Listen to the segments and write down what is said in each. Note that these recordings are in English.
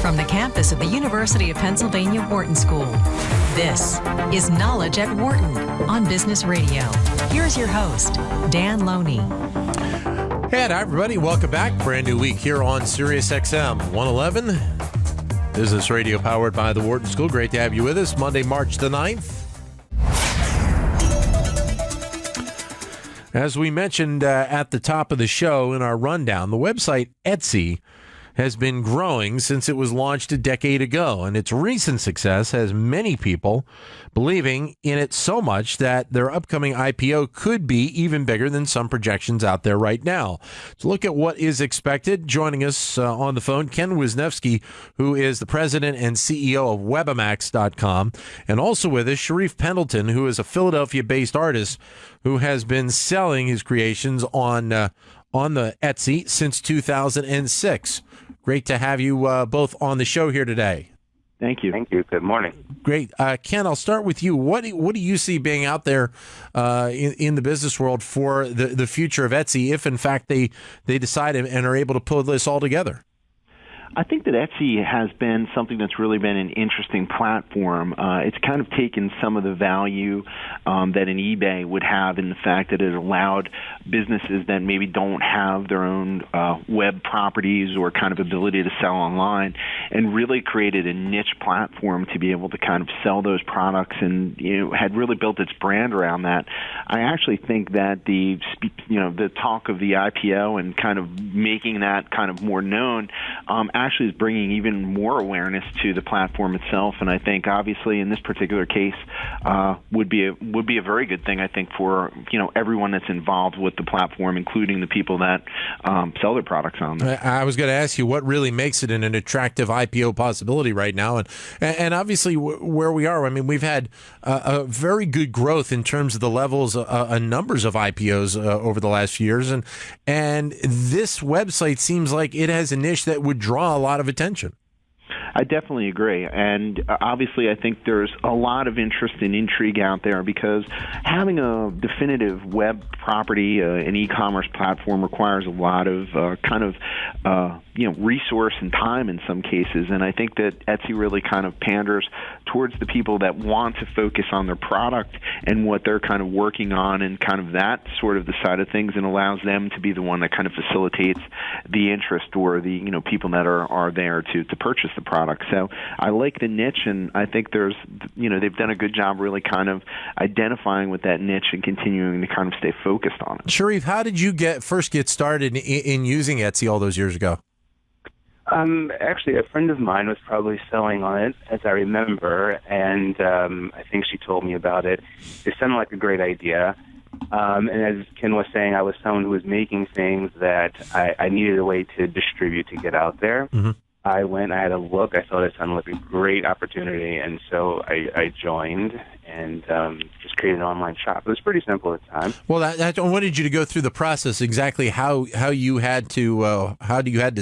from the campus of the University of Pennsylvania Wharton School. This is Knowledge at Wharton on Business Radio. Here's your host, Dan Loney. Hey, hi, everybody. Welcome back. Brand new week here on Sirius XM 111. Business Radio powered by the Wharton School. Great to have you with us. Monday, March the 9th. As we mentioned at the top of the show in our rundown, the website Etsy has been growing since it was launched a decade ago, and its recent success has many people believing in it so much that their upcoming IPO could be even bigger than some projections out there right now. To look at what is expected, joining us on the phone, Ken Wisnefski, who is the president and CEO of WebiMax.com, and also with us, Sharif Pendleton, who is a Philadelphia-based artist who has been selling his creations on the Etsy since 2006. Great to have you both on the show here today. Thank you. Thank you. Good morning. Great. Ken, I'll start with you. What do you see being out there in the business world for the future of Etsy if, in fact, they decide and are able to pull this all together? I think that Etsy has been something that's really been an interesting platform. It's kind of taken some of the value that an eBay would have in the fact that it allowed businesses that maybe don't have their own web properties or kind of ability to sell online, and really created a niche platform to be able to kind of sell those products, and had really built its brand around that. I actually think that the talk of the IPO and kind of making that kind of more known actually is bringing even more awareness to the platform itself, and I think obviously in this particular case would be a very good thing, I think, for everyone that's involved with the platform, including the people that sell their products on there. I was going to ask you what really makes it an attractive IPO possibility right now, and obviously where we are. I mean, we've had a very good growth in terms of the levels and numbers of IPOs over the last few years, and this website seems like it has a niche that would draw a lot of attention. I definitely agree. And obviously, I think there's a lot of interest and intrigue out there because having a definitive web property, an e-commerce platform, requires a lot of resource and time in some cases. And I think that Etsy really kind of panders towards the people that want to focus on their product and what they're kind of working on, and kind of that sort of the side of things, and allows them to be the one that kind of facilitates the interest or the people that are there to purchase the product. So I like the niche, and I think there's they've done a good job really kind of identifying with that niche and continuing to kind of stay focused on it. Sharif, how did you first get started in using Etsy all those years ago? Actually, a friend of mine was probably selling on it, as I remember, and I think she told me about it. It sounded like a great idea. And as Ken was saying, I was someone who was making things that I needed a way to distribute to get out there. Mm-hmm. I went, I had a look, I thought it sounded like a great opportunity, and so I joined and just created an online shop. It was pretty simple at the time. Well, I wanted you to go through the process, exactly how you had to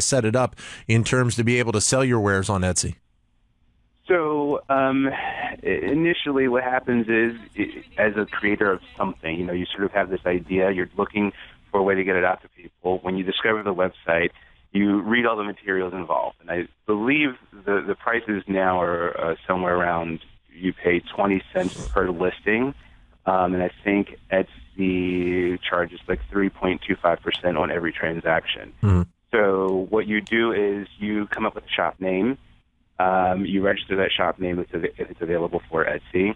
set it up in terms to be able to sell your wares on Etsy. So initially what happens is, as a creator of something, you sort of have this idea, you're looking for a way to get it out to people. When you discover the website, you read all the materials involved. And I believe the prices now are somewhere around, you pay 20 cents per listing, and I think Etsy charges like 3.25% on every transaction. Mm-hmm. So what you do is you come up with a shop name, you register that shop name if it's available for Etsy.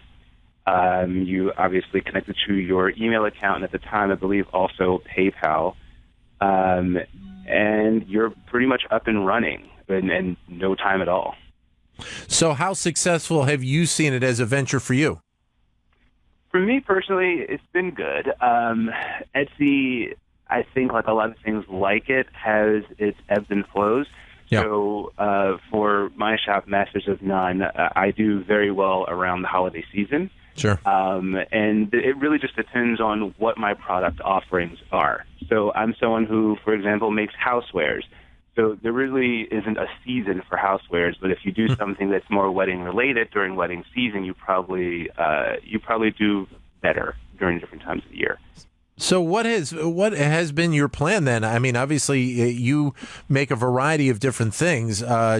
You obviously connect it to your email account, and at the time, I believe also PayPal. And you're pretty much up and running in no time at all. So how successful have you seen it as a venture for you? For me personally, it's been good. Etsy, I think, like a lot of things like it, has its ebbs and flows. Yep. So for my shop, Masters of None, I do very well around the holiday season. Sure. And it really just depends on what my product offerings are. So I'm someone who, for example, makes housewares. So there really isn't a season for housewares, but if you do something that's more wedding related during wedding season, you probably do better during different times of the year. So what has been your plan then? I mean, obviously you make a variety of different things. I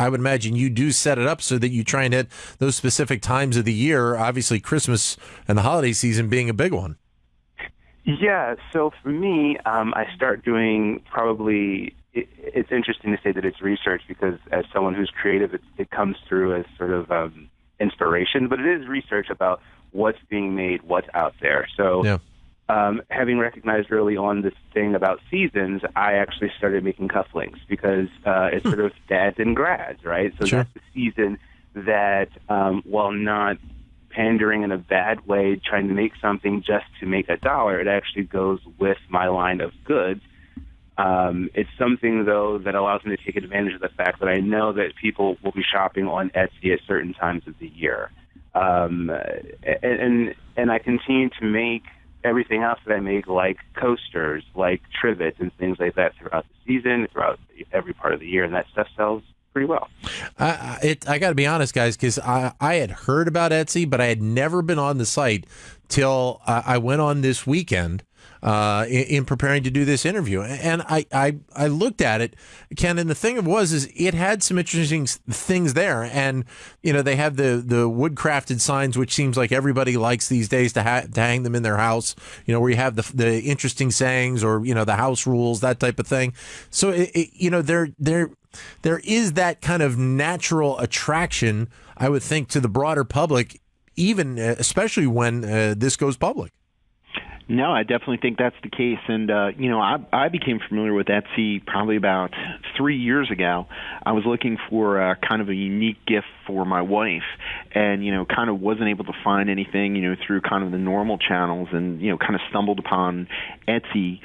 would imagine you do set it up so that you try and hit those specific times of the year, obviously Christmas and the holiday season being a big one. Yeah, so for me, I start doing probably, it's interesting to say that it's research because as someone who's creative, it comes through as sort of inspiration, but it is research about what's being made, what's out there. So yeah. Having recognized early on this thing about seasons, I actually started making cufflinks because it's sort of dads and grads, right? So Sure. that's the season that, while not pandering in a bad way, trying to make something just to make a dollar, it actually goes with my line of goods. It's something, though, that allows me to take advantage of the fact that I know that people will be shopping on Etsy at certain times of the year. And I continue to make everything else that I make, like coasters, like trivets and things like that throughout the season, throughout every part of the year, and that stuff sells pretty well. I got to be honest, guys, because I had heard about Etsy, but I had never been on the site till I went on this weekend in preparing to do this interview. And I looked at it, Ken, and the thing is it had some interesting things there. And, you know, they have the wood-crafted signs, which seems like everybody likes these days to hang them in their house, you know, where you have the interesting sayings or, you know, the house rules, that type of thing. So, you know, there is that kind of natural attraction, I would think, to the broader public, even especially when this goes public. No, I definitely think that's the case. And, you know, I became familiar with Etsy probably about 3 years ago. I was looking for kind of a unique gift for my wife and, you know, kind of wasn't able to find anything, you know, through kind of the normal channels and, you know, kind of stumbled upon Etsy,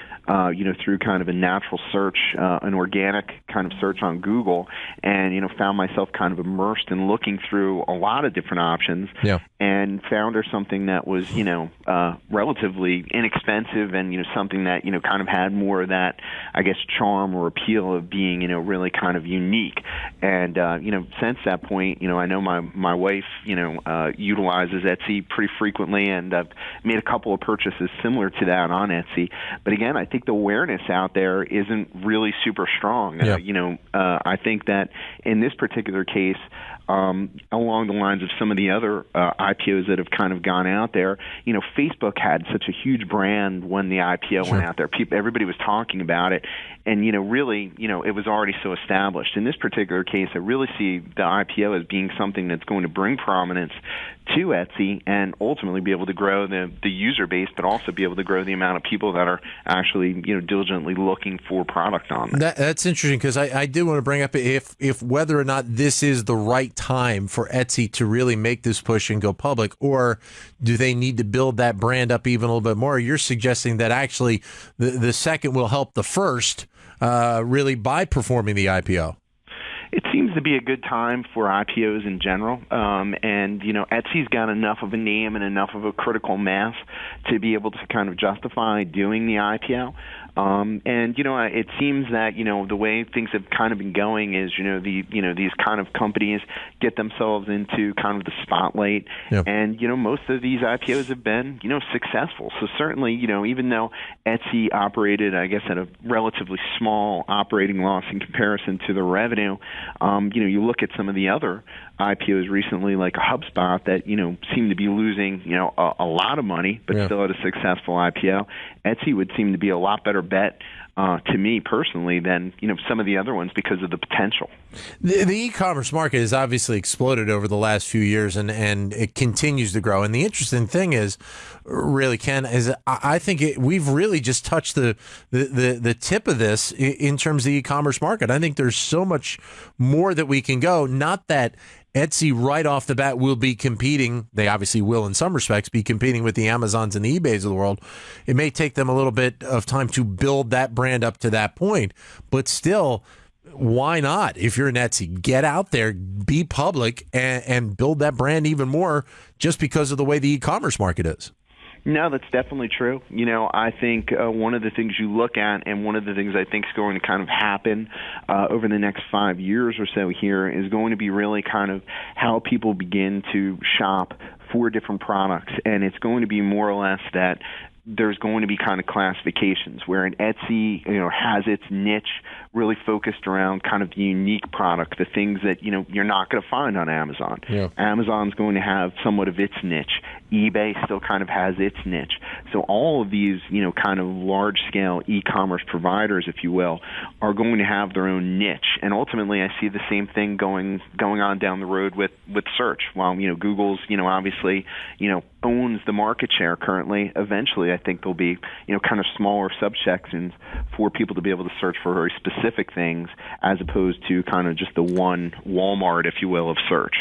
you know, through kind of a natural search, an organic kind of search on Google and, you know, found myself kind of immersed in looking through a lot of different options and found her something that was, you know, relatively inexpensive and, you know, something that, you know, kind of had more of that, I guess, charm or appeal of being, you know, really kind of unique. And, you know, since that point, you know, I know my wife, you know, utilizes Etsy pretty frequently, and I've made a couple of purchases similar to that on Etsy. But again, I think the awareness out there isn't really super strong. You know, I think that in this particular case, along the lines of some of the other IPOs that have kind of gone out there, you know, Facebook had such a huge brand when the IPO went out there. Everybody was talking about it, and, you know, really, you know, it was already so established. In this particular case, I really see the IPO as being something that's going to bring prominence to Etsy and ultimately be able to grow the user base, but also be able to grow the amount of people that are actually, you know, diligently looking for product on there. That's interesting because I did want to bring up if whether or not this is the right time for Etsy to really make this push and go public, or do they need to build that brand up even a little bit more? You're suggesting that actually the second will help the first really by performing the IPO. It seems to be a good time for IPOs in general, and, you know, Etsy's got enough of a name and enough of a critical mass to be able to kind of justify doing the IPO. And, you know, it seems that, you know, the way things have kind of been going is, you know, these kind of companies get themselves into kind of the spotlight. And, you know, most of these IPOs have been, you know, successful. So certainly, you know, even though Etsy operated, I guess, at a relatively small operating loss in comparison to the revenue, you know, you look at some of the other IPOs recently, like HubSpot, that, you know, seem to be losing, you know, a lot of money, but still at a successful IPO. Etsy would seem to be a lot better bet to me personally than, you know, some of the other ones because of the potential. The e-commerce market has obviously exploded over the last few years, and it continues to grow. And the interesting thing is, really, Ken, is I think we've really just touched the tip of this in terms of the e-commerce market. I think there's so much more that we can go. Not that Etsy right off the bat will be competing. They obviously will in some respects be competing with the Amazons and the eBays of the world. It may take them a little bit of time to build that brand up to that point, but still, why not? If you're an Etsy, get out there, be public, and build that brand even more just because of the way the e-commerce market is. No, that's definitely true. You know, I think one of the things you look at, and one of the things I think is going to kind of happen over the next 5 years or so here, is going to be really kind of how people begin to shop for different products. And it's going to be more or less that there's going to be kind of classifications where an Etsy, has its niche really focused around kind of the unique product, the things that, you're not going to find on Amazon. Yeah. Amazon's going to have somewhat of its niche. eBay still kind of has its niche. So all of these, kind of large-scale e-commerce providers, if you will, are going to have their own niche. And ultimately, I see the same thing going on down the road with search. While, Google's, obviously, owns the market share currently, eventually I think there'll be, kind of smaller subsections for people to be able to search for very specific things as opposed to kind of just the one Walmart, if you will, of search.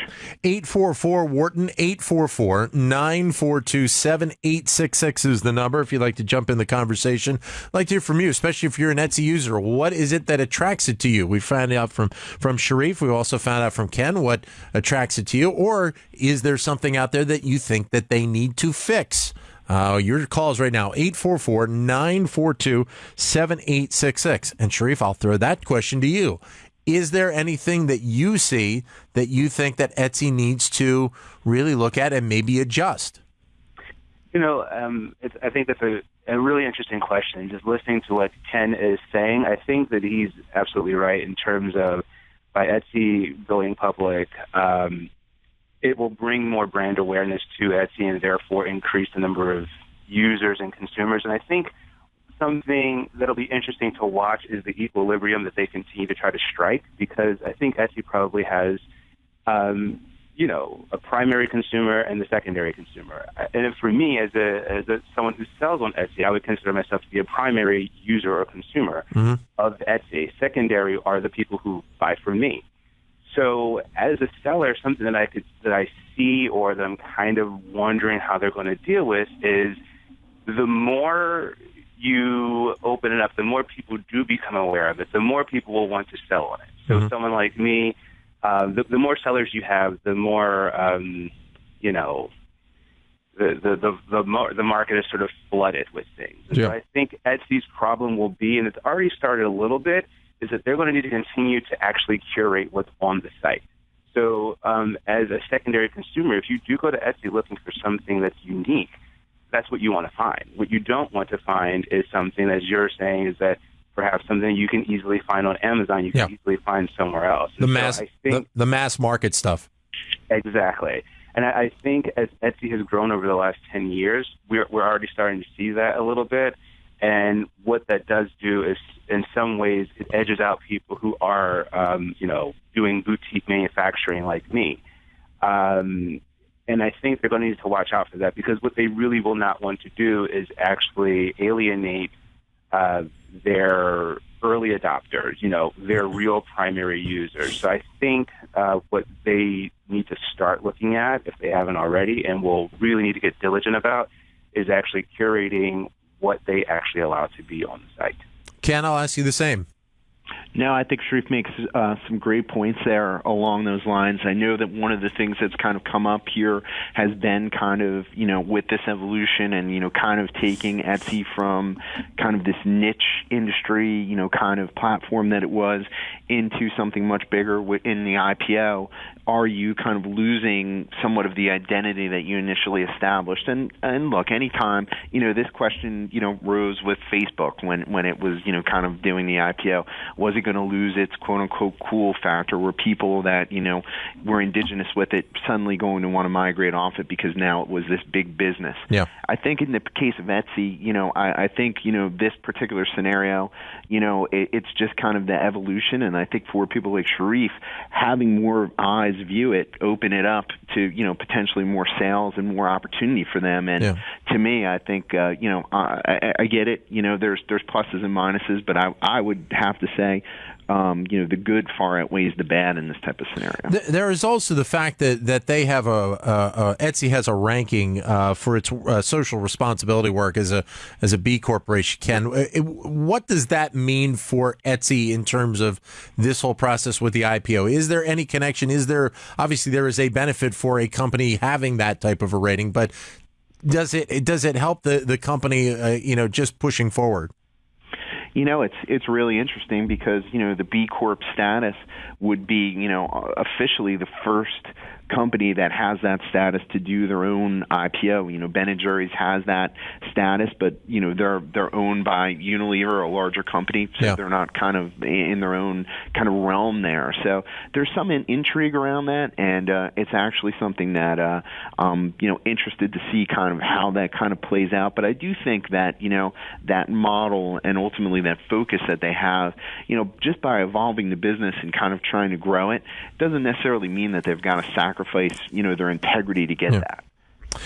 844-WHARTON, 844-942-7866 is the number if you'd like to jump in the conversation. I'd like to hear from you, especially if you're an Etsy user. What is it that attracts it to you? We found out from Sharif. We also found out from Ken what attracts it to you. Or is there something out there that you think that they need to fix? Your calls right now, 844-942-7866. And Sharif, I'll throw that question to you. Is there anything that you see that you think that Etsy needs to really look at and maybe adjust? I think that's a really interesting question. Just listening to what Ken is saying, I think that he's absolutely right in terms of by Etsy going public, it will bring more brand awareness to Etsy and therefore increase the number of users and consumers. And I think something that'll be interesting to watch is the equilibrium that they continue to try to strike, because I think Etsy probably has, a primary consumer and the secondary consumer. And for me, as someone who sells on Etsy, I would consider myself to be a primary user or consumer of Etsy. Secondary are the people who buy from me. So as a seller, something that I see or that I'm kind of wondering how they're going to deal with is the more you open it up, the more people do become aware of it, the more people will want to sell on it. So someone like me, the more sellers you have, the more, the market is sort of flooded with things. And so I think Etsy's problem will be, and it's already started a little bit, is that they're going to need to continue to actually curate what's on the site. So as a secondary consumer, if you do go to Etsy looking for something that's unique, that's what you want to find. What you don't want to find is something, as you're saying, is that perhaps something you can easily find on Amazon, you can easily find somewhere else. The mass market stuff. Exactly. And I think as Etsy has grown over the last 10 years, we're already starting to see that a little bit. And what that does do is, in some ways, it edges out people who are, doing boutique manufacturing like me. And I think they're going to need to watch out for that, because what they really will not want to do is actually alienate their early adopters, their real primary users. So I think what they need to start looking at, if they haven't already, and will really need to get diligent about, is actually curating what they actually allow to be on the site. Ken, I'll ask you the same. No, I think Sharif makes some great points there along those lines. I know that one of the things that's kind of come up here has been kind of, with this evolution and, kind of taking Etsy from kind of this niche industry, kind of platform that it was into something much bigger in the IPO. Are you kind of losing somewhat of the identity that you initially established? And look, anytime, this question, rose with Facebook when it was, kind of doing the IPO. Was it going to lose its quote-unquote cool factor? Were people that, were indigenous with it suddenly going to want to migrate off it because now it was this big business? Yeah. I think in the case of Etsy, I think, this particular scenario, it's just kind of the evolution. And I think for people like Sharif, having more eyes view it, open it up to, potentially more sales and more opportunity for them. And to me, I think, I get it. There's pluses and minuses, but I would have to say, the good far outweighs the bad in this type of scenario. There is also the fact that they have Etsy has a ranking for its social responsibility work as a B corporation. Ken, what does that mean for Etsy in terms of this whole process with the IPO? Is there any connection? Obviously there is a benefit for a company having that type of a rating, but does it help the company just pushing forward? It's really interesting because, the B Corp status would be, officially the first company that has that status to do their own IPO. Ben & Jerry's has that status, but they're owned by Unilever, a larger company, so they're not kind of in their own kind of realm there. So there's some intrigue around that, and it's actually something that interested to see kind of how that kind of plays out. But I do think that that model and ultimately that focus that they have, just by evolving the business and kind of trying to grow it, doesn't necessarily mean that they've got to sacrifice their integrity to get that.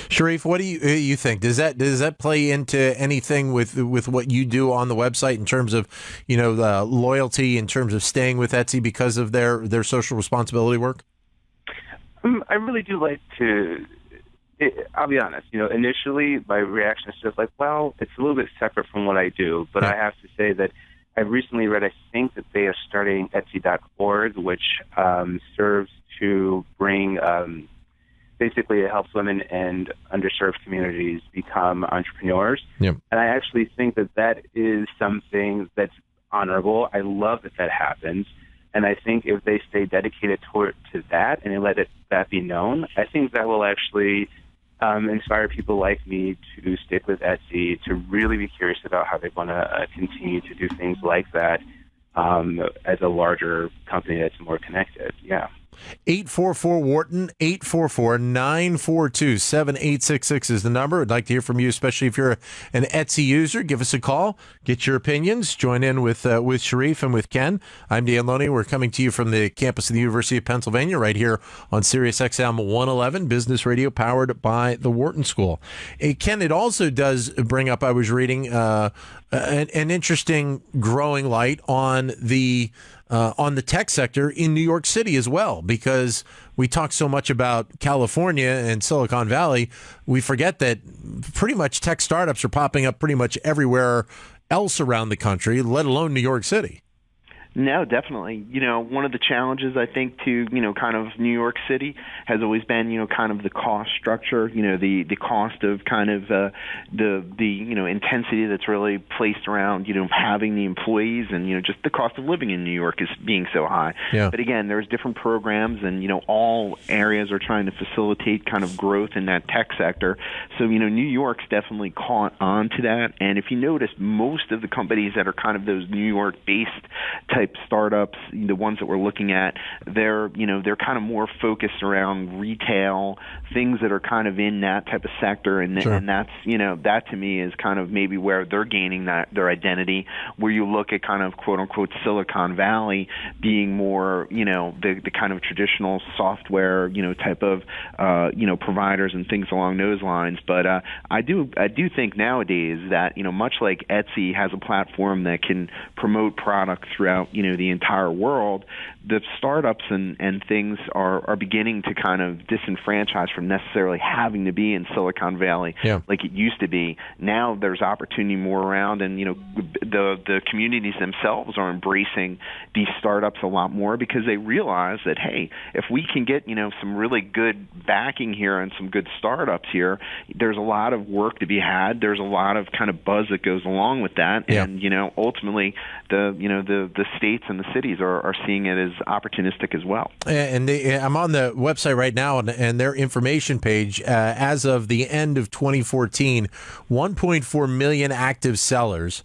Sharif, what do you think? Does that play into anything with what you do on the website in terms of loyalty, in terms of staying with Etsy because of their social responsibility work? I really do like to. I'll be honest. Initially my reaction is just like, well, it's a little bit separate from what I do. But I have to say that I've recently read. I think that they are starting Etsy.org, which serves to bring. Basically, it helps women and underserved communities become entrepreneurs. Yep. And I actually think that is something that's honorable. I love that happens. And I think if they stay dedicated to that and they let that be known, I think that will actually inspire people like me to stick with Etsy, to really be curious about how they want to continue to do things like that as a larger company that's more connected. Yeah. 844-WHARTON, 844-942-7866 is the number. I'd like to hear from you, especially if you're an Etsy user. Give us a call. Get your opinions. Join in with Sharif and with Ken. I'm Dan Loney. We're coming to you from the campus of the University of Pennsylvania right here on Sirius XM 111, Business Radio, powered by the Wharton School. Ken, it also does bring up, I was reading, an interesting growing light on the tech sector in New York City as well, because we talk so much about California and Silicon Valley, we forget that pretty much tech startups are popping up pretty much everywhere else around the country, let alone New York City. No, definitely. One of the challenges, I think, to, kind of New York City has always been, kind of the cost structure, the cost of kind of the intensity that's really placed around, having the employees and, just the cost of living in New York is being so high. Yeah. But again, there's different programs and, all areas are trying to facilitate kind of growth in that tech sector. So, New York's definitely caught on to that. And if you notice, most of the companies that are kind of those New York-based type startups, the ones that we're looking at, they're kind of more focused around retail, things that are kind of in that type of sector, and sure. And that's that to me is kind of maybe where they're gaining their identity. Where you look at kind of quote unquote Silicon Valley being more the kind of traditional software type of providers and things along those lines. But I do think nowadays that much like Etsy has a platform that can promote product throughout the entire world, the startups and things are beginning to kind of disenfranchise from necessarily having to be in Silicon Valley like it used to be. Now there's opportunity more around, and the communities themselves are embracing these startups a lot more because they realize that, hey, if we can get some really good backing here and some good startups here, there's a lot of work to be had. There's a lot of kind of buzz that goes along with that, and ultimately the states and the cities are seeing it as opportunistic as well. And I'm on the website right now, and their information page, as of the end of 2014, 1.4 million active sellers,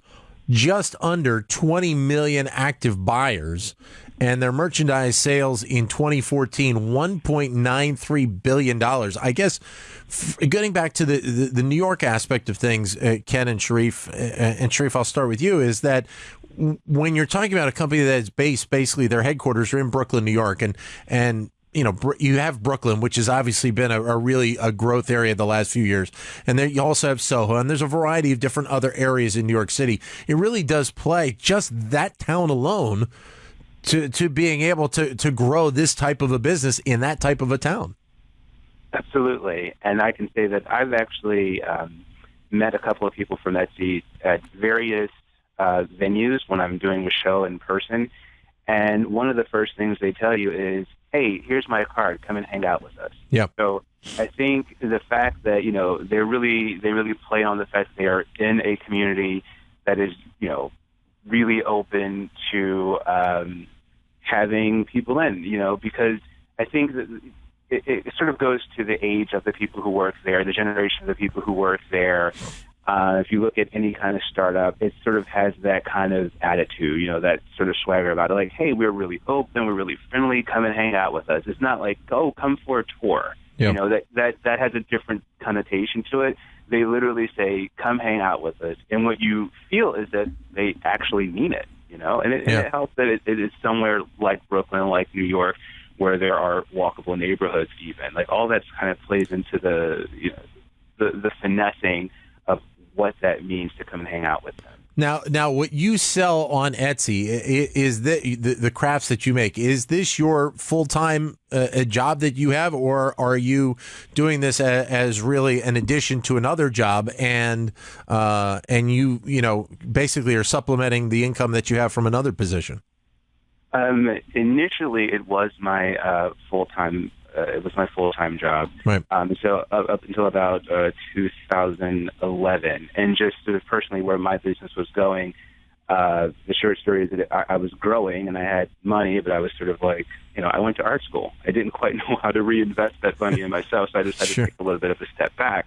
just under 20 million active buyers, and their merchandise sales in 2014, $1.93 billion. I guess getting back to the New York aspect of things, Ken and Sharif, I'll start with you, is that when you're talking about a company that is based, basically their headquarters are in Brooklyn, New York, and you have Brooklyn, which has obviously been a growth area the last few years. And then you also have Soho, and there's a variety of different other areas in New York City. It really does play, just that town alone, to being able to grow this type of a business in that type of a town. Absolutely. And I can say that I've actually met a couple of people from Etsy at various venues when I'm doing a show in person. And one of the first things they tell you is, hey, here's my card. Come and hang out with us. Yep. So I think the fact that, they really play on the fact that they are in a community that is, really open to having people in, because I think that it sort of goes to the age of the people who work there, the generation of the people who work there. If you look at any kind of startup, it sort of has that kind of attitude, that sort of swagger about it. Like, hey, we're really open, we're really friendly, come and hang out with us. It's not like, oh, come for a tour. Yep. That has a different connotation to it. They literally say, come hang out with us. And what you feel is that they actually mean it, and it helps that it is somewhere like Brooklyn, like New York, where there are walkable neighborhoods even. Like all that kind of plays into the finessing of what that means to come and hang out with them. Now, what you sell on Etsy is the crafts that you make. Is this your full-time job that you have, or are you doing this as really an addition to another job, and you basically are supplementing the income that you have from another position? Initially, it was my full-time. It was my full-time job. Right. So up until about 2011, and just sort of personally where my business was going, the short story is that I was growing and I had money, but I was sort of like, I went to art school. I didn't quite know how to reinvest that money in myself, so I decided to take a little bit of a step back.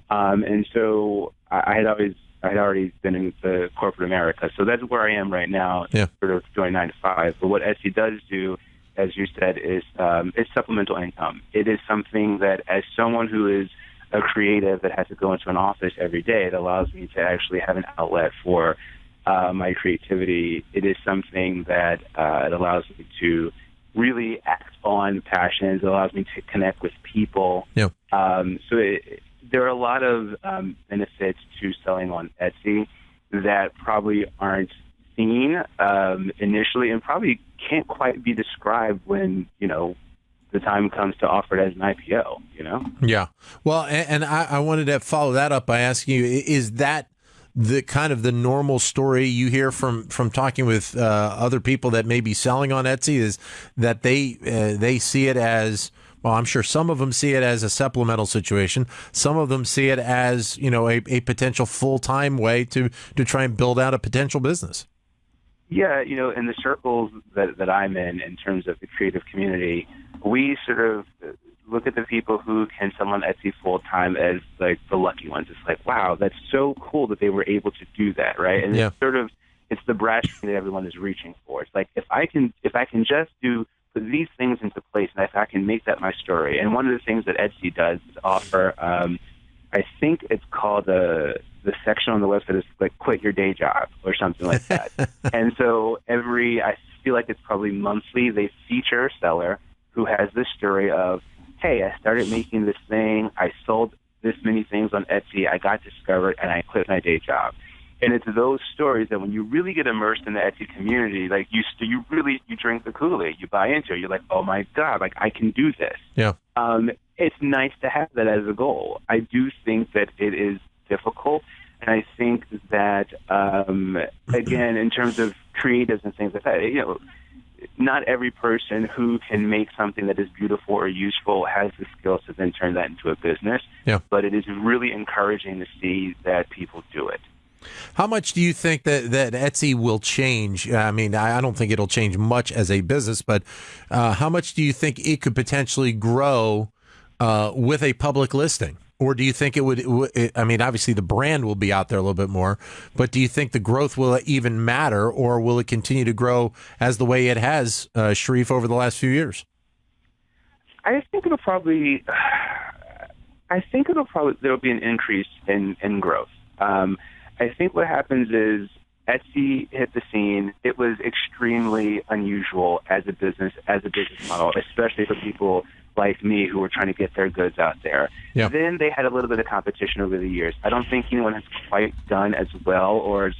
And so I had already been in the corporate America, so that's where I am right now, sort of doing 9 to 5. But what Etsy does do, as you said, is supplemental income. It is something that, as someone who is a creative that has to go into an office every day, it allows me to actually have an outlet for my creativity. It is something that it allows me to really act on passions. It allows me to connect with people. Yeah. There are a lot of benefits to selling on Etsy that probably aren't seen initially, and probably can't quite be described when the time comes to offer it as an IPO. Yeah. Well, and I wanted to follow that up by asking you: is that the kind of the normal story you hear from talking with other people that may be selling on Etsy? Is that they see it as, well, I'm sure some of them see it as a supplemental situation. Some of them see it as a potential full-time way to try and build out a potential business. Yeah, in the circles that I'm in terms of the creative community, we sort of look at the people who can sell on Etsy full-time as like the lucky ones. It's like, wow, that's so cool that they were able to do that, right? And it's the brash thing that everyone is reaching for. It's like, if I can just put these things into place, and if I can make that my story. And one of the things that Etsy does is offer, I think it's called the section on the website is like quit your day job or something like that. And so I feel like it's probably monthly, they feature a seller who has this story of, hey, I started making this thing, I sold this many things on Etsy, I got discovered, and I quit my day job. And it's those stories that when you really get immersed in the Etsy community, like you drink the Kool-Aid, you buy into it, you're like, oh my God, like I can do this. Yeah. It's nice to have that as a goal. I do think that it is difficult, and I think that again, in terms of creatives and things like that, not every person who can make something that is beautiful or useful has the skills to then turn that into a business. Yeah. But it is really encouraging to see that people do it. How much do you think that Etsy will change? I mean, I don't think it'll change much as a business, but how much do you think it could potentially grow with a public listing? Or do you think it would, I mean, obviously the brand will be out there a little bit more, but do you think the growth will even matter, or will it continue to grow as the way it has, Sharif, over the last few years? I think there'll be an increase in growth. I think what happens is Etsy hit the scene. It was extremely unusual as a business model, especially for people like me who were trying to get their goods out there. Yeah. Then they had a little bit of competition over the years. I don't think anyone has quite done as well or as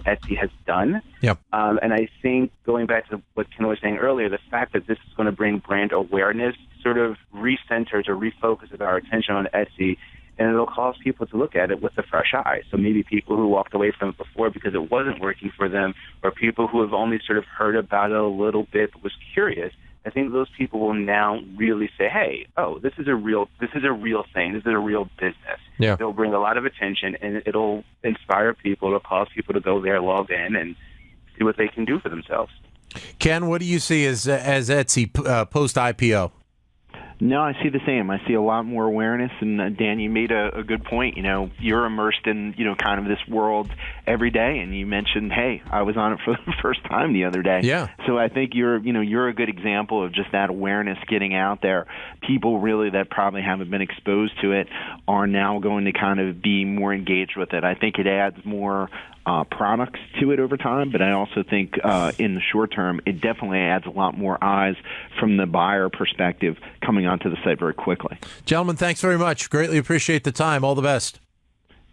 Etsy has done. Yep. And I think going back to what Ken was saying earlier, the fact that this is going to bring brand awareness sort of recenters or refocuses our attention on Etsy, and it'll cause people to look at it with a fresh eye. So maybe people who walked away from it before because it wasn't working for them, or people who have only sort of heard about it a little bit but was curious, I think those people will now really say, hey, oh, this is a real thing. This is a real business. Yeah. It'll bring a lot of attention, and it'll inspire people. It'll cause people to go there, log in, and see what they can do for themselves. Ken, what do you see as Etsy post-IPO? No, I see the same. I see a lot more awareness, and Dan, you made a good point. You're immersed in kind of this world every day, and you mentioned, hey, I was on it for the first time the other day. Yeah. So I think you're a good example of just that awareness getting out there. People really that probably haven't been exposed to it are now going to kind of be more engaged with it. I think it adds more products to it over time, but I also think in the short term, it definitely adds a lot more eyes from the buyer perspective coming onto the site very quickly. Gentlemen, thanks very much. Greatly appreciate the time. All the best.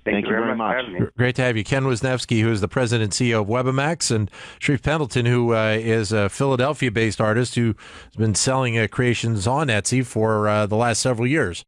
Thank you very much. Great to have you. Ken Wisnefski, who is the president and CEO of WebiMax, and Sharif Pendleton, who is a Philadelphia-based artist who's been selling creations on Etsy for the last several years.